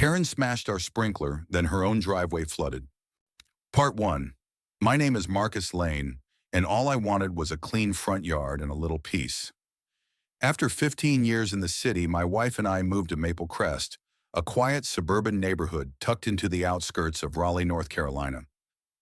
Karen smashed our sprinkler, then her own driveway flooded. Part 1. My name is Marcus Lane, and all I wanted was a clean front yard and a little peace. After 15 years in the city, my wife and I moved to Maple Crest, a quiet suburban neighborhood tucked into the outskirts of Raleigh, North Carolina.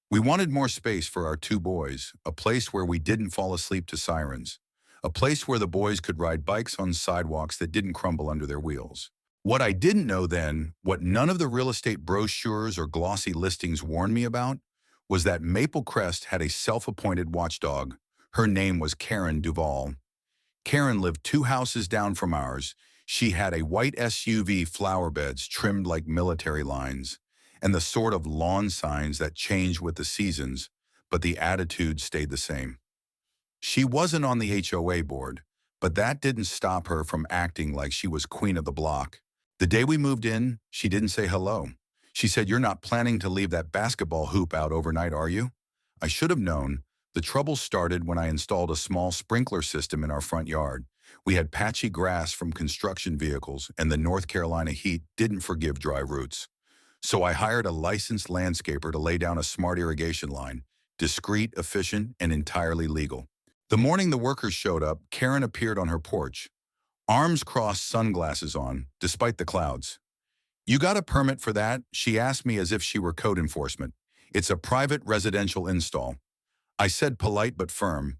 We wanted more space for our two boys, a place where we didn't fall asleep to sirens, a place where the boys could ride bikes on sidewalks that didn't crumble under their wheels. What I didn't know then, what none of the real estate brochures or glossy listings warned me about, was that Maple Crest had a self-appointed watchdog. Her name was Karen Duvall. Karen lived 2 houses down from ours. She had a white SUV, flower beds trimmed like military lines, and the sort of lawn signs that change with the seasons, but the attitude stayed the same. She wasn't on the HOA board, but that didn't stop her from acting like she was queen of the block. The day we moved in, she didn't say hello. She said, "You're not planning to leave that basketball hoop out overnight, are you?" I should have known. The trouble started when I installed a small sprinkler system in our front yard. We had patchy grass from construction vehicles, and the North Carolina heat didn't forgive dry roots. So I hired a licensed landscaper to lay down a smart irrigation line, discreet, efficient, and entirely legal. The morning the workers showed up, Karen appeared on her porch, arms crossed, sunglasses on, despite the clouds. "You got a permit for that?" she asked me as if she were code enforcement. "It's a private residential install." I said, polite but firm,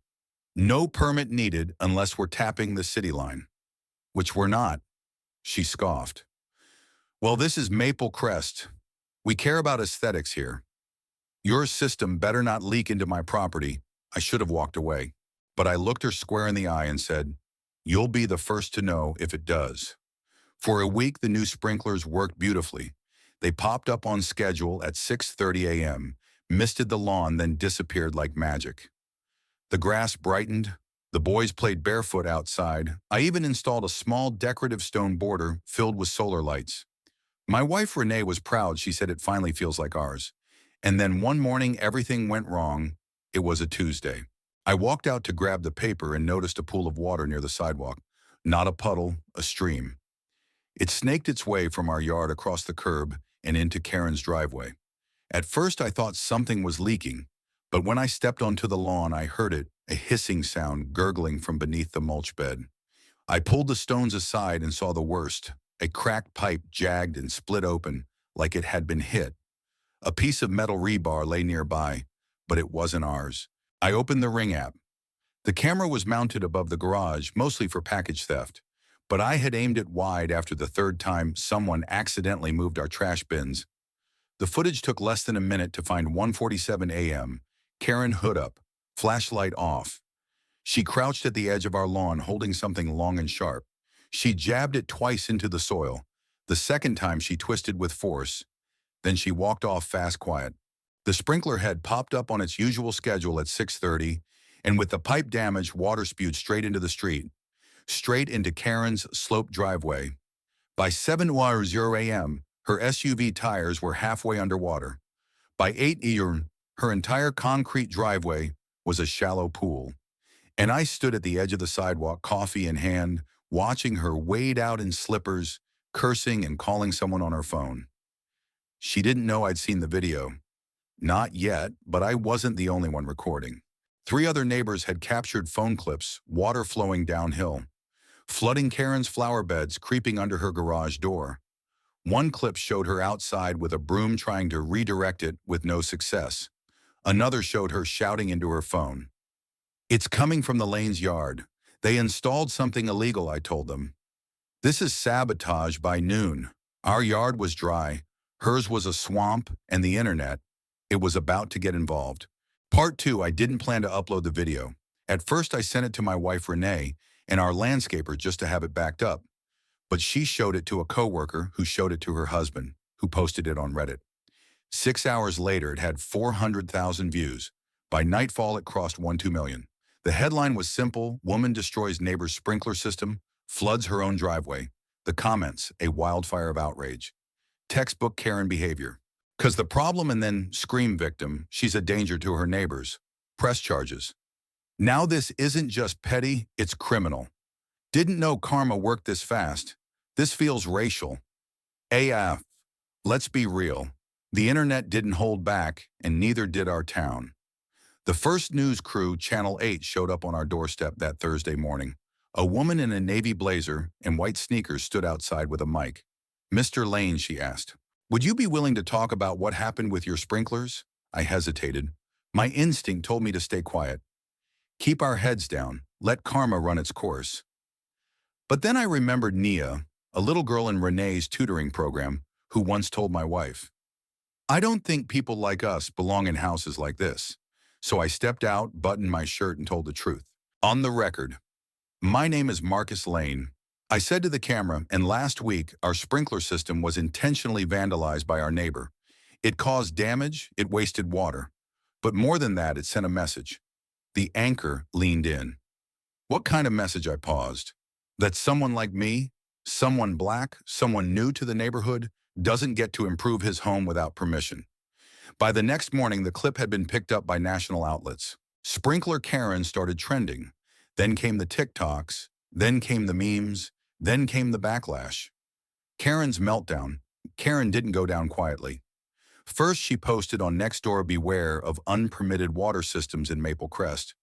"No permit needed unless we're tapping the city line." "Which we're not." She scoffed. "Well, this is Maple Crest. We care about aesthetics here. Your system better not leak into my property." I should have walked away, but I looked her square in the eye and said, "You'll be the first to know if it does." For a week, the new sprinklers worked beautifully. They popped up on schedule at 6:30 a.m., misted the lawn, then disappeared like magic. The grass brightened. The boys played barefoot outside. I even installed a small decorative stone border filled with solar lights. My wife Renee was proud. She said, "It finally feels like ours." And then one morning, everything went wrong. It was a Tuesday. I walked out to grab the paper and noticed a pool of water near the sidewalk. Not a puddle, a stream. It snaked its way from our yard across the curb and into Karen's driveway. At first I thought something was leaking, but when I stepped onto the lawn I heard it, a hissing sound gurgling from beneath the mulch bed. I pulled the stones aside and saw the worst. A cracked pipe jagged and split open like it had been hit. A piece of metal rebar lay nearby, but it wasn't ours. I opened the Ring app. The camera was mounted above the garage, mostly for package theft. But I had aimed it wide after the third time someone accidentally moved our trash bins. The footage took less than a minute to find 1:47 a.m. Karen hood up, flashlight off. She crouched at the edge of our lawn holding something long and sharp. She jabbed it twice into the soil. The second time she twisted with force. Then she walked off fast, quiet. The sprinkler head popped up on its usual schedule at 6:30, and with the pipe damaged, water spewed straight into the street. Straight into Karen's sloped driveway. By 7:00 a.m., her SUV tires were halfway underwater. By 8 a.m., her entire concrete driveway was a shallow pool. And I stood at the edge of the sidewalk, coffee in hand, watching her wade out in slippers, cursing and calling someone on her phone. She didn't know I'd seen the video. Not yet, but I wasn't the only one recording. 3 other neighbors had captured phone clips, water flowing downhill, flooding Karen's flower beds, creeping under her garage door. One clip showed her outside with a broom trying to redirect it with no success. Another showed her shouting into her phone. "It's coming from the Lane's yard. They installed something illegal," I told them. "This is sabotage by noon." Our yard was dry. Hers was a swamp, and the internet, it was about to get involved. Part 2, I didn't plan to upload the video. At first I sent it to my wife Renee and our landscaper just to have it backed up. But she showed it to a coworker who showed it to her husband, who posted it on Reddit. 6 hours later, it had 400,000 views. By nightfall, it crossed 1-2 million. The headline was simple: "Woman destroys neighbor's sprinkler system, floods her own driveway." The comments, a wildfire of outrage. Textbook Karen behavior. "'Cause the problem," and then scream victim, "she's a danger to her neighbors." Press charges. Now this isn't just petty, it's criminal. "Didn't know karma worked this fast. This feels racial." AF. Let's be real. The internet didn't hold back, and neither did our town. The first news crew, Channel 8, showed up on our doorstep that Thursday morning. A woman in a navy blazer and white sneakers stood outside with a mic. "Mr. Lane," she asked, "would you be willing to talk about what happened with your sprinklers?" I hesitated. My instinct told me to stay quiet. Keep our heads down. Let karma run its course. But then I remembered Nia, a little girl in Renee's tutoring program, who once told my wife, "I don't think people like us belong in houses like this." So I stepped out, buttoned my shirt, and told the truth. On the record, my name is Marcus Lane. I said to the camera, and last week, our sprinkler system was intentionally vandalized by our neighbor. It caused damage, it wasted water. But more than that, it sent a message. The anchor leaned in. What kind of message? I paused. That someone like me, someone black, someone new to the neighborhood, doesn't get to improve his home without permission. By the next morning, the clip had been picked up by national outlets. Sprinkler Karen started trending. Then came the TikToks, then came the memes, then came the backlash. Karen's meltdown. Karen didn't go down quietly. First, she posted on Nextdoor, "Beware of unpermitted water systems in Maple Crest.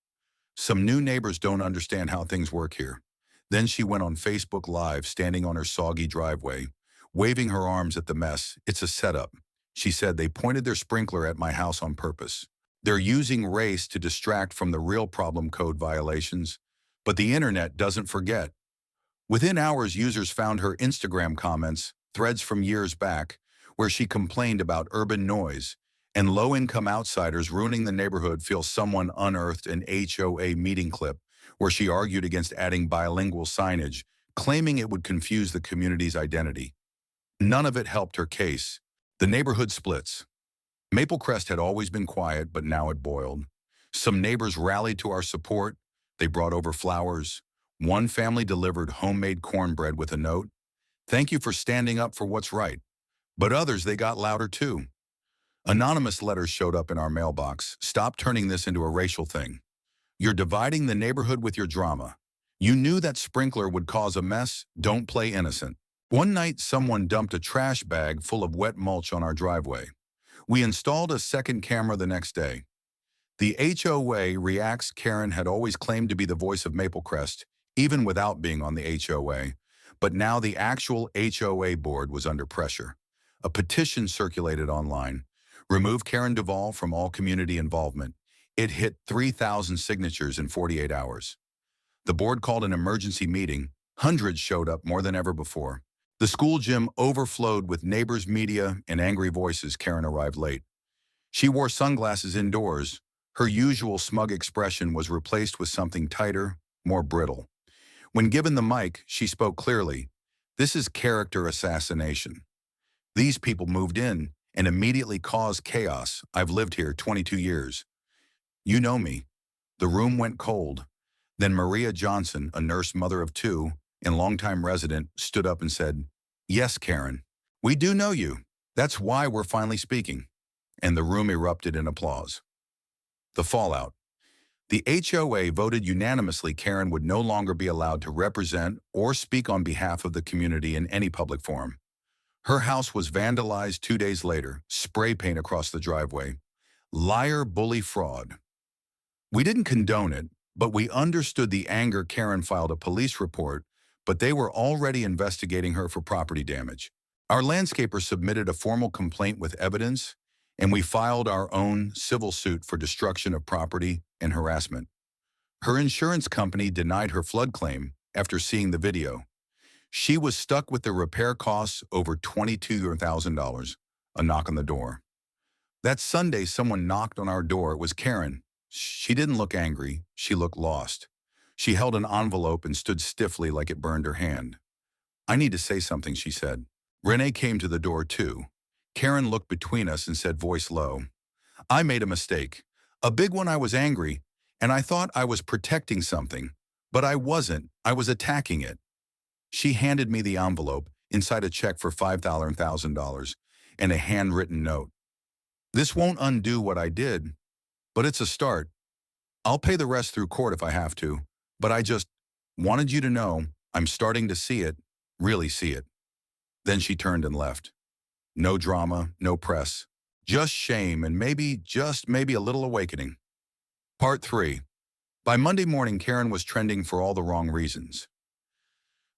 Some new neighbors don't understand how things work here." Then she went on Facebook Live, standing on her soggy driveway, waving her arms at the mess. "It's a setup." She said, "They pointed their sprinkler at my house on purpose. They're using race to distract from the real problem: code violations." But the internet doesn't forget. Within hours, users found her Instagram comments, threads from years back, where she complained about urban noise and low-income outsiders ruining the neighborhood. Feel someone unearthed an HOA meeting clip where she argued against adding bilingual signage, claiming it would confuse the community's identity. None of it helped her case. The neighborhood splits. Maple Crest had always been quiet, but now it boiled. Some neighbors rallied to our support. They brought over flowers. One family delivered homemade cornbread with a note, "Thank you for standing up for what's right." But others, they got louder too. Anonymous letters showed up in our mailbox. "Stop turning this into a racial thing. You're dividing the neighborhood with your drama. You knew that sprinkler would cause a mess. Don't play innocent." One night, someone dumped a trash bag full of wet mulch on our driveway. We installed a second camera the next day. The HOA reacts. Karen had always claimed to be the voice of Maple Crest, even without being on the HOA. But now the actual HOA board was under pressure. A petition circulated online. "Remove Karen Duvall from all community involvement." It hit 3,000 signatures in 48 hours. The board called an emergency meeting. Hundreds showed up, more than ever before. The school gym overflowed with neighbors, media, and angry voices. Karen arrived late. She wore sunglasses indoors. Her usual smug expression was replaced with something tighter, more brittle. When given the mic, she spoke clearly. "This is character assassination. These people moved in and immediately caused chaos. I've lived here 22 years. You know me." The room went cold. Then Maria Johnson, a nurse, mother of two, and longtime resident, stood up and said, "Yes, Karen, we do know you. That's why we're finally speaking." And the room erupted in applause. The fallout. The HOA voted unanimously Karen would no longer be allowed to represent or speak on behalf of the community in any public forum. Her house was vandalized 2 days later, spray paint across the driveway. Liar, bully, fraud. We didn't condone it, but we understood the anger. Karen filed a police report, but they were already investigating her for property damage. Our landscaper submitted a formal complaint with evidence, and we filed our own civil suit for destruction of property and harassment. Her insurance company denied her flood claim after seeing the video. She was stuck with the repair costs, over $22,000, a knock on the door. That Sunday, someone knocked on our door. It was Karen. She didn't look angry. She looked lost. She held an envelope and stood stiffly like it burned her hand. "I need to say something," she said. Renee came to the door too. Karen looked between us and said, voice low, "I made a mistake. A big one. I was angry, and I thought I was protecting something. But I wasn't. I was attacking it." She handed me the envelope, inside a check for $5,000 and a handwritten note. "This won't undo what I did, but it's a start. I'll pay the rest through court if I have to, but I just wanted you to know I'm starting to see it, really see it." Then she turned and left. No drama, no press. Just shame and maybe, just maybe a little awakening. Part 3. By Monday morning, Karen was trending for all the wrong reasons.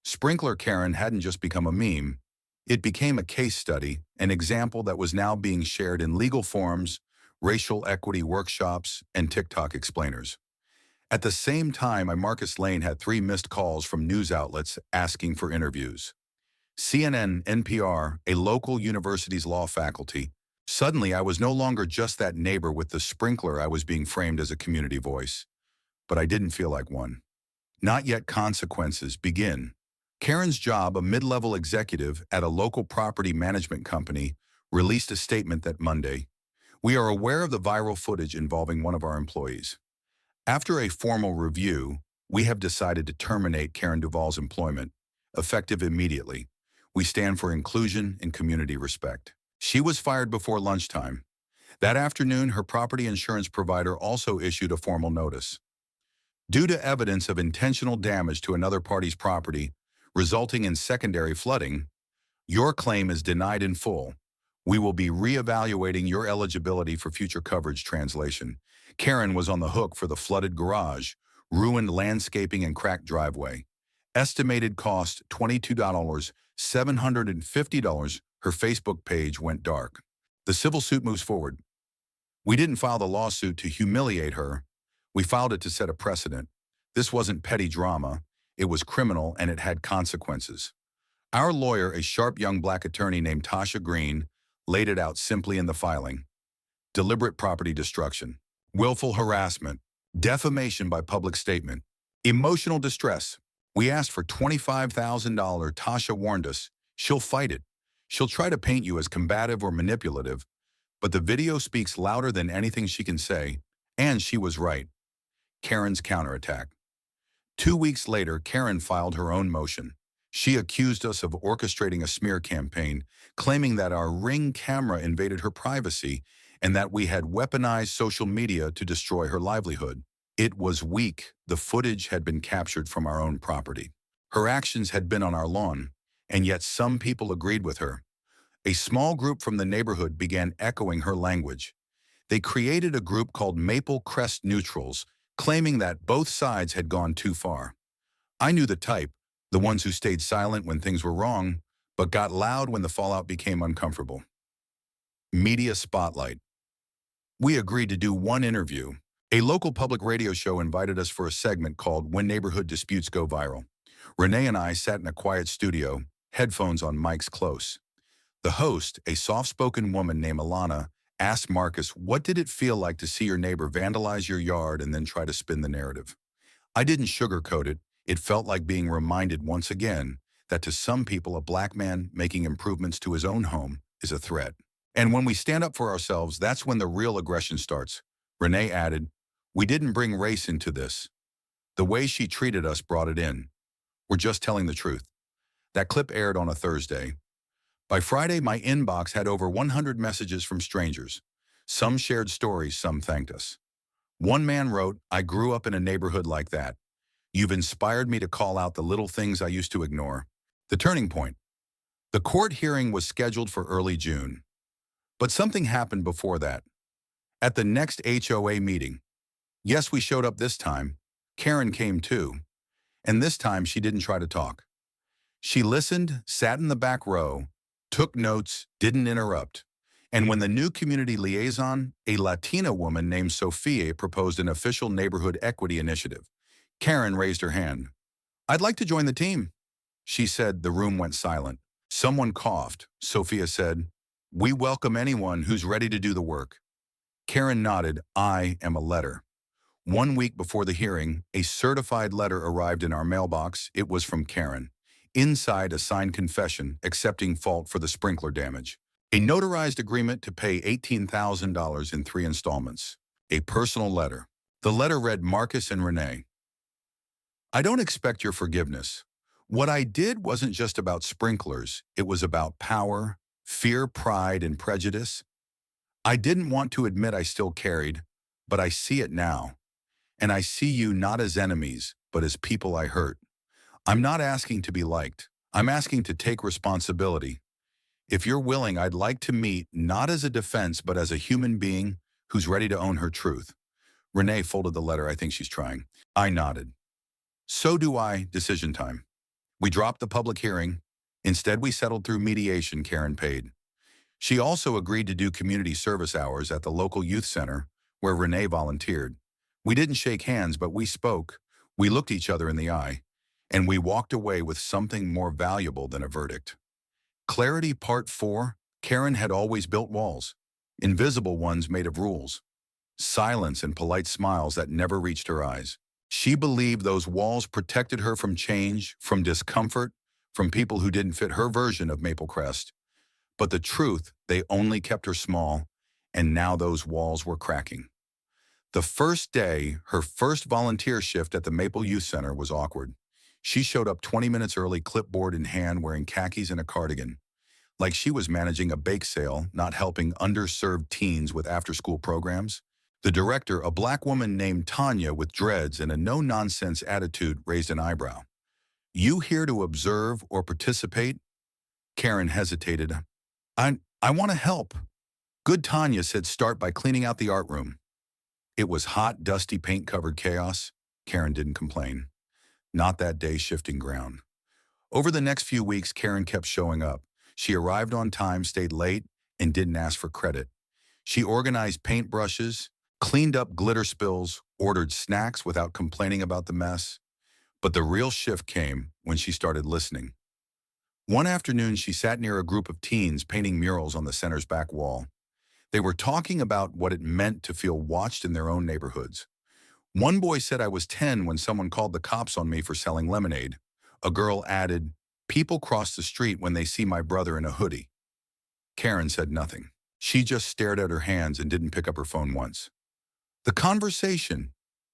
Sprinkler Karen hadn't just become a meme. It became a case study, an example that was now being shared in legal forums, racial equity workshops, and TikTok explainers. At the same time, Marcus Lane had 3 missed calls from news outlets asking for interviews. CNN, NPR, a local university's law faculty. Suddenly, I was no longer just that neighbor with the sprinkler. I was being framed as a community voice. But I didn't feel like one. Not yet. Consequences begin. Karen's job, a mid-level executive at a local property management company, released a statement that Monday, "We are aware of the viral footage involving one of our employees. After a formal review, we have decided to terminate Karen Duvall's employment, effective immediately. We stand for inclusion and community respect." She was fired before lunchtime. That afternoon, her property insurance provider also issued a formal notice. Due to evidence of intentional damage to another party's property, resulting in secondary flooding, your claim is denied in full. We will be reevaluating your eligibility for future coverage. Translation. Karen was on the hook for the flooded garage, ruined landscaping and cracked driveway. Estimated cost $22, $750. Her Facebook page went dark. The civil suit moves forward. "We didn't file the lawsuit to humiliate her. We filed it to set a precedent. This wasn't petty drama. It was criminal and it had consequences." Our lawyer, a sharp young black attorney named Tasha Green, laid it out simply in the filing. Deliberate property destruction, willful harassment, defamation by public statement, emotional distress. We asked for $25,000. Tasha warned us, she'll fight it. She'll try to paint you as combative or manipulative, but the video speaks louder than anything she can say, and she was right. Karen's counterattack. 2 weeks later, Karen filed her own motion. She accused us of orchestrating a smear campaign, claiming that our Ring camera invaded her privacy and that we had weaponized social media to destroy her livelihood. It was weak. The footage had been captured from our own property. Her actions had been on our lawn, and yet some people agreed with her. A small group from the neighborhood began echoing her language. They created a group called Maple Crest Neutrals, claiming that both sides had gone too far. I knew the type, the ones who stayed silent when things were wrong, but got loud when the fallout became uncomfortable. Media spotlight. We agreed to do one interview. A local public radio show invited us for a segment called When Neighborhood Disputes Go Viral. Renee and I sat in a quiet studio, headphones on mics close. The host, a soft-spoken woman named Alana, asked Marcus, "What did it feel like to see your neighbor vandalize your yard and then try to spin the narrative?" I didn't sugarcoat it. It felt like being reminded once again that to some people, a black man making improvements to his own home is a threat. And when we stand up for ourselves, that's when the real aggression starts. Renee added, "We didn't bring race into this. The way she treated us brought it in. We're just telling the truth." That clip aired on a Thursday. By Friday, my inbox had over 100 messages from strangers. Some shared stories, some thanked us. One man wrote, "I grew up in a neighborhood like that. You've inspired me to call out the little things I used to ignore." The turning point. The court hearing was scheduled for early June. But something happened before that. At the next HOA meeting. Yes, we showed up this time. Karen came too. And this time she didn't try to talk. She listened, sat in the back row, took notes, didn't interrupt. And when the new community liaison, a Latina woman named Sophia, proposed an official neighborhood equity initiative, Karen raised her hand. "I'd like to join the team." She said. The room went silent. Someone coughed. Sophia said, "We welcome anyone who's ready to do the work." Karen nodded. "I am a letter." 1 week before the hearing, a certified letter arrived in our mailbox. It was from Karen. Inside, a signed confession accepting fault for the sprinkler damage. A notarized agreement to pay $18,000 in 3 installments. A personal letter. The letter read, "Marcus and Renee, I don't expect your forgiveness. What I did wasn't just about sprinklers. It was about power, fear, pride, and prejudice. I didn't want to admit I still carried, but I see it now. And I see you not as enemies, but as people I hurt. I'm not asking to be liked. I'm asking to take responsibility. If you're willing, I'd like to meet not as a defense, but as a human being who's ready to own her truth. Renee folded the letter. I think she's trying. I nodded. So do I. Decision time. We dropped the public hearing. Instead, we settled through mediation. Karen paid. She also agreed to do community service hours at the local youth center where Renee volunteered. We didn't shake hands, but we spoke. We looked each other in the eye, and we walked away with something more valuable than a verdict. Clarity Part 4. Karen had always built walls, invisible ones made of rules, silence and polite smiles that never reached her eyes. She believed those walls protected her from change, from discomfort, from people who didn't fit her version of Maple Crest. But the truth, they only kept her small, and now those walls were cracking. The first day, her first volunteer shift at the Maple Youth Center was awkward. She showed up 20 minutes early, clipboard in hand, wearing khakis and a cardigan. Like she was managing a bake sale, not helping underserved teens with after-school programs. The director, a black woman named Tanya with dreads and a no-nonsense attitude, raised an eyebrow. You here to observe or participate? Karen hesitated. I want to help. Good, Tanya said, start by cleaning out the art room. It was hot, dusty, paint-covered chaos. Karen didn't complain. Not that day, shifting ground. Over the next few weeks, Karen kept showing up. She arrived on time, stayed late, and didn't ask for credit. She organized paintbrushes, cleaned up glitter spills, ordered snacks without complaining about the mess. But the real shift came when she started listening. One afternoon, she sat near a group of teens painting murals on the center's back wall. They were talking about what it meant to feel watched in their own neighborhoods. One boy said, I was 10 when someone called the cops on me for selling lemonade. A girl added, people cross the street when they see my brother in a hoodie. Karen said nothing. She just stared at her hands and didn't pick up her phone once. The conversation.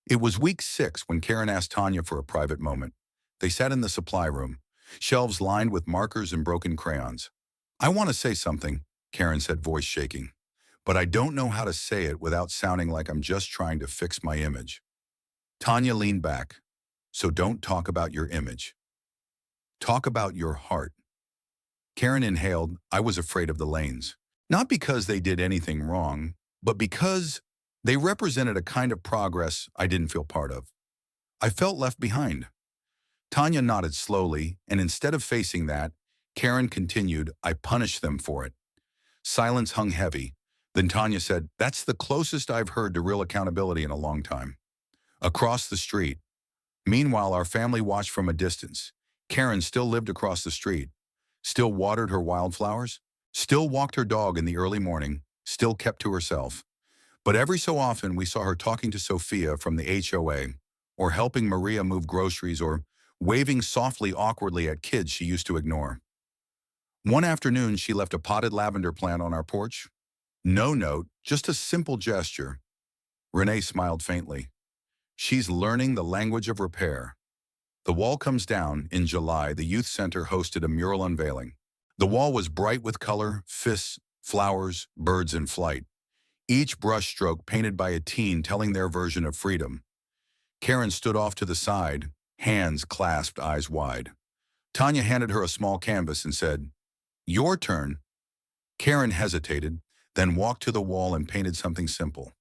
It was week 6 when Karen asked Tanya for a private moment. They sat in the supply room, shelves lined with markers and broken crayons. I want to say something, Karen said, voice shaking, but I don't know how to say it without sounding like I'm just trying to fix my image. Tanya leaned back. So don't talk about your image. Talk about your heart. Karen inhaled. I was afraid of the lanes. Not because they did anything wrong, but because they represented a kind of progress I didn't feel part of. I felt left behind. Tanya nodded slowly, and instead of facing that, Karen continued, I punished them for it. Silence hung heavy. Then Tanya said, that's the closest I've heard to real accountability in a long time. Across the street. Meanwhile, our family watched from a distance. Karen still lived across the street, still watered her wildflowers, still walked her dog in the early morning, still kept to herself. But every so often we saw her talking to Sophia from the HOA, or helping Maria move groceries, or waving softly awkwardly at kids she used to ignore. One afternoon, she left a potted lavender plant on our porch. No note, just a simple gesture. Renee smiled faintly. She's learning the language of repair. The wall comes down. In July, the youth center hosted a mural unveiling. The wall was bright with color, fists, flowers, birds in flight. Each brushstroke painted by a teen telling their version of freedom. Karen stood off to the side, hands clasped, eyes wide. Tanya handed her a small canvas and said, your turn. Karen hesitated, then walked to the wall and painted something simple.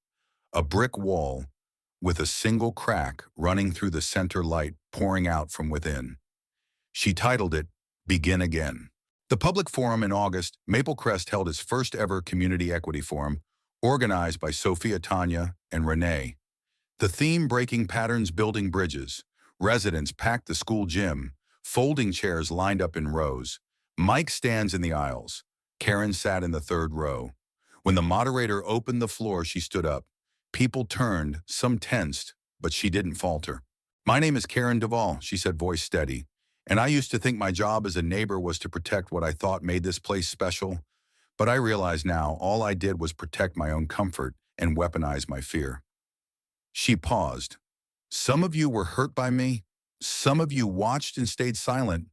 A brick wall with a single crack running through the center, light pouring out from within. She titled it, Begin Again. The public forum in August, Maple Crest held its first ever community equity forum, organized by Sophia, Tanya, and Renee. The theme, breaking patterns, building bridges. Residents packed the school gym, folding chairs lined up in rows. Mic stands in the aisles. Karen sat in the third row. When the moderator opened the floor, she stood up. People turned, some tensed, but she didn't falter. My name is Karen Duvall, she said, voice steady. And I used to think my job as a neighbor was to protect what I thought made this place special. But I realize now all I did was protect my own comfort and weaponize my fear. She paused. Some of you were hurt by me. Some of you watched and stayed silent.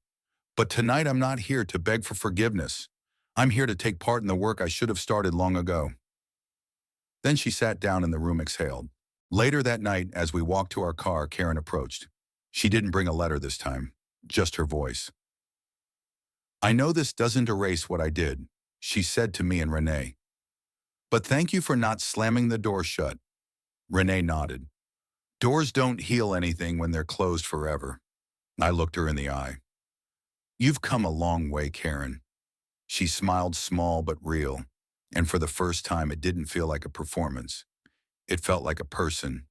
But tonight I'm not here to beg for forgiveness. I'm here to take part in the work I should have started long ago. Then she sat down and the room exhaled. Later that night, as we walked to our car, Karen approached. She didn't bring a letter this time, just her voice. I know this doesn't erase what I did, she said to me and Renee. But thank you for not slamming the door shut. Renee nodded. Doors don't heal anything when they're closed forever. I looked her in the eye. You've come a long way, Karen. She smiled small but real, and for the first time it didn't feel like a performance. It felt like a person.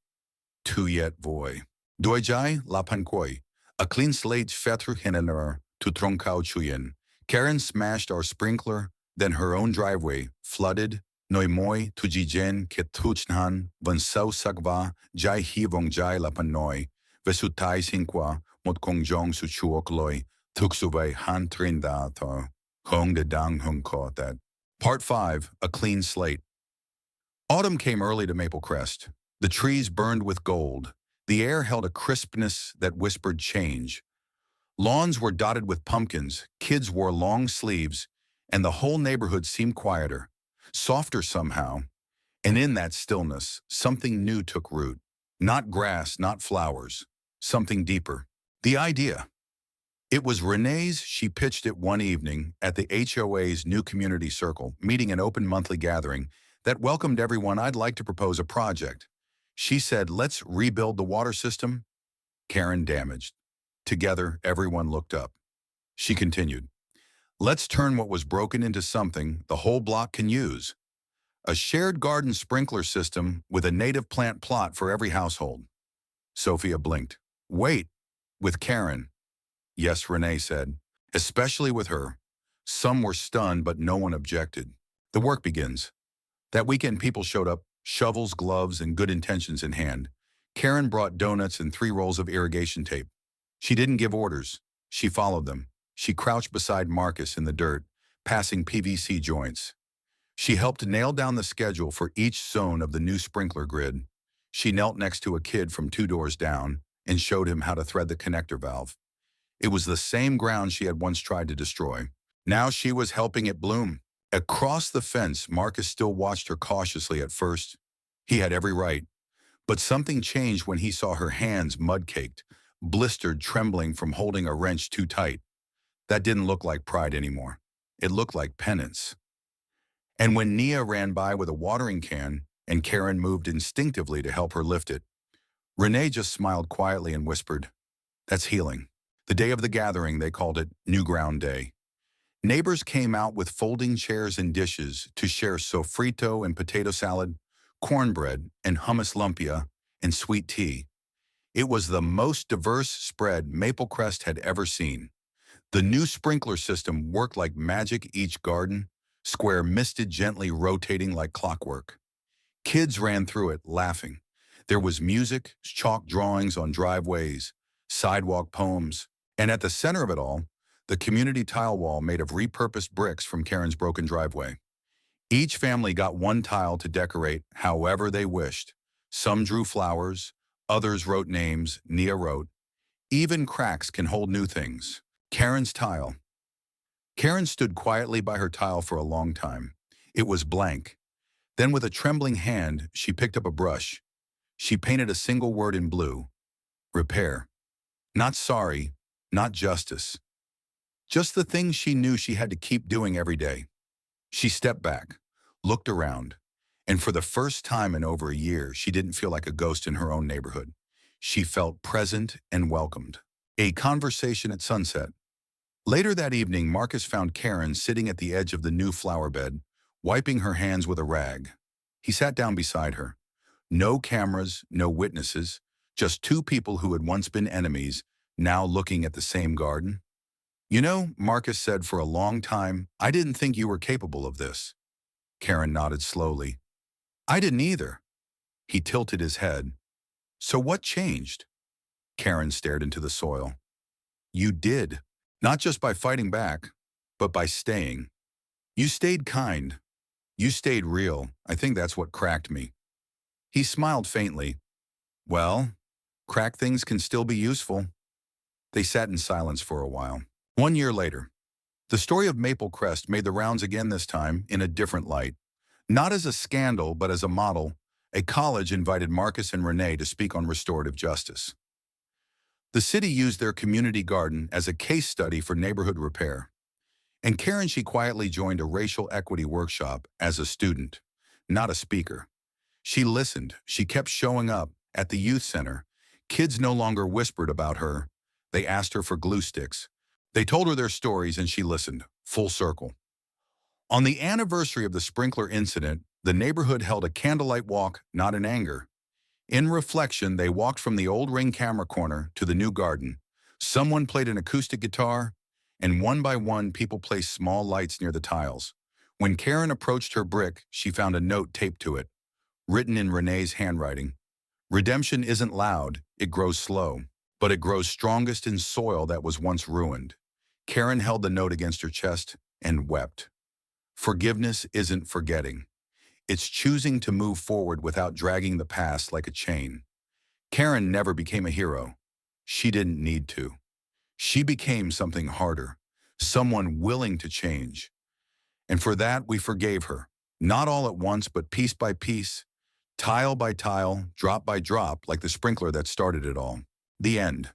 Tu yet voy. Doijai la pankoi. A clean slate fetru hinener to tronkau chuyen. Karen smashed our sprinkler, then her own driveway, flooded. Noi moi tujijen ketuchnan van sau sagva jai hivong jai la panoi. Vesutai sinqua mot kongjong su chuokloi. Tuksuvei han trinda to. Hong de dang hung ko that. Part 5, A Clean Slate. Autumn came early to Maple Crest. The trees burned with gold. The air held a crispness that whispered change. Lawns were dotted with pumpkins, kids wore long sleeves, and the whole neighborhood seemed quieter, softer somehow. And in that stillness, something new took root. Not grass, not flowers. Something deeper. The idea. It was Renee's. She pitched it one evening at the HOA's new community circle, meeting an open monthly gathering that welcomed everyone. I'd like to propose a project. She said, let's rebuild the water system. Karen damaged. Together, everyone looked up. She continued, let's turn what was broken into something the whole block can use. A shared garden sprinkler system with a native plant plot for every household. Sophia blinked. Wait, with Karen. Yes, Renee said, especially with her. Some were stunned, but no one objected. The work begins. That weekend, people showed up, shovels, gloves, and good intentions in hand. Karen brought donuts and 3 rolls of irrigation tape. She didn't give orders. She followed them. She crouched beside Marcus in the dirt, passing PVC joints. She helped nail down the schedule for each zone of the new sprinkler grid. She knelt next to a kid from 2 doors down and showed him how to thread the connector valve. It was the same ground she had once tried to destroy. Now she was helping it bloom. Across the fence, Marcus still watched her cautiously at first. He had every right. But something changed when he saw her hands mud-caked, blistered, trembling from holding a wrench too tight. That didn't look like pride anymore. It looked like penance. And when Nia ran by with a watering can and Karen moved instinctively to help her lift it, Renee just smiled quietly and whispered, that's healing. The day of the gathering, they called it New Ground Day. Neighbors came out with folding chairs and dishes to share sofrito and potato salad, cornbread and hummus lumpia, and sweet tea. It was the most diverse spread Maple Crest had ever seen. The new sprinkler system worked like magic. Each garden square misted gently, rotating like clockwork. Kids ran through it, laughing. There was music, chalk drawings on driveways, sidewalk poems, and at the center of it all, the community tile wall made of repurposed bricks from Karen's broken driveway. Each family got one tile to decorate however they wished. Some drew flowers, others wrote names. Nia wrote, even cracks can hold new things. Karen's tile. Karen stood quietly by her tile for a long time. It was blank. Then with a trembling hand, she picked up a brush. She painted a single word in blue. Repair. Not sorry, not justice. Just the things she knew she had to keep doing every day. She stepped back, looked around, and for the first time in over a year, she didn't feel like a ghost in her own neighborhood. She felt present and welcomed. A conversation at sunset. Later that evening, Marcus found Karen sitting at the edge of the new flower bed, wiping her hands with a rag. He sat down beside her. No cameras, no witnesses, just 2 people who had once been enemies, now looking at the same garden. You know, Marcus said, for a long time, I didn't think you were capable of this. Karen nodded slowly. I didn't either. He tilted his head. So what changed? Karen stared into the soil. You did, not just by fighting back, but by staying. You stayed kind. You stayed real. I think that's what cracked me. He smiled faintly. Well, cracked things can still be useful. They sat in silence for a while. 1 year later, the story of Maple Crest made the rounds again, this time in a different light. Not as a scandal, but as a model. A college invited Marcus and Renee to speak on restorative justice. The city used their community garden as a case study for neighborhood repair. And Karen, she quietly joined a racial equity workshop as a student, not a speaker. She listened. She kept showing up at the youth center. Kids no longer whispered about her. They asked her for glue sticks. They told her their stories and she listened, full circle. On the anniversary of the sprinkler incident, the neighborhood held a candlelight walk, not in anger. In reflection, they walked from the old Ring camera corner to the new garden. Someone played an acoustic guitar, and one by one, people placed small lights near the tiles. When Karen approached her brick, she found a note taped to it, written in Renee's handwriting. Redemption isn't loud, it grows slow, but it grows strongest in soil that was once ruined. Karen held the note against her chest and wept. Forgiveness isn't forgetting. It's choosing to move forward without dragging the past like a chain. Karen never became a hero. She didn't need to. She became something harder, someone willing to change. And for that, we forgave her. Not all at once, but piece by piece, tile by tile, drop by drop, like the sprinkler that started it all. The end.